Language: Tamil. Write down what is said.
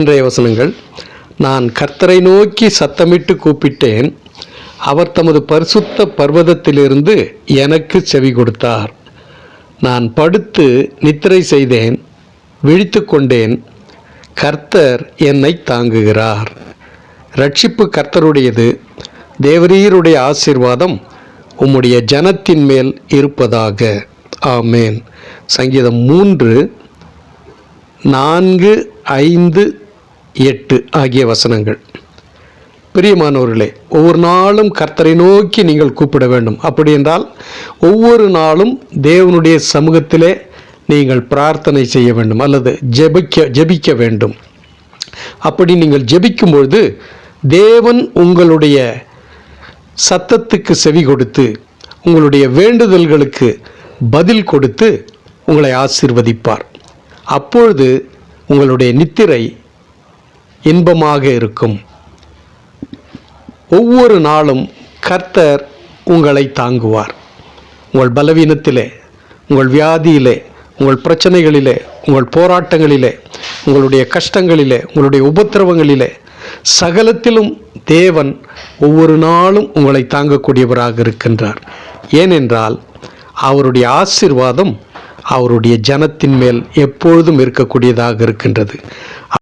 இன்றைய வசனங்கள். நான் கர்த்தரை நோக்கி சத்தமிட்டு கூப்பிட்டேன், அவர் தமது பரிசுத்த பர்வதத்திலிருந்து எனக்கு செவி கொடுத்தார். நான் படுத்து நித்திரை செய்தேன், விழித்து கொண்டேன், கர்த்தர் என்னை தாங்குகிறார். ரட்சிப்பு கர்த்தருடையது, தேவரீருடைய ஆசீர்வாதம் உம்முடைய ஜனத்தின் மேல் இருப்பதாக. ஆமேன். சங்கீதம் 3:4, 5, 8 ஆகிய வசனங்கள். பிரியமானவர்களே, ஒவ்வொரு நாளும் கர்த்தரை நோக்கி நீங்கள் கூப்பிட வேண்டும். அப்படி என்றால் ஒவ்வொரு நாளும் தேவனுடைய சமூகத்திலே நீங்கள் பிரார்த்தனை செய்ய வேண்டும் அல்லது ஜெபிக்க வேண்டும். அப்படி நீங்கள் ஜெபிக்கும் பொழுது தேவன் உங்களுடைய சத்தத்துக்கு செவி கொடுத்து உங்களுடைய வேண்டுதல்களுக்கு பதில் கொடுத்து உங்களை ஆசீர்வதிப்பார். அப்பொழுது உங்களுடைய நித்திரை இன்பமாக இருக்கும். ஒவ்வொரு நாளும் கர்த்தர் உங்களை தாங்குவார். உங்கள் பலவீனத்திலே, உங்கள் வியாதியிலே, உங்கள் பிரச்சனைகளிலே, உங்கள் போராட்டங்களிலே, உங்களுடைய கஷ்டங்களிலே, உங்களுடைய உபத்திரவங்களிலே, சகலத்திலும் தேவன் ஒவ்வொரு நாளும் உங்களை தாங்கக்கூடியவராக இருக்கின்றார். ஏனென்றால் அவருடைய ஆசீர்வாதம் அவருடைய ஜனத்தின் மேல் எப்பொழுதும் இருக்கக்கூடியதாக இருக்கின்றது.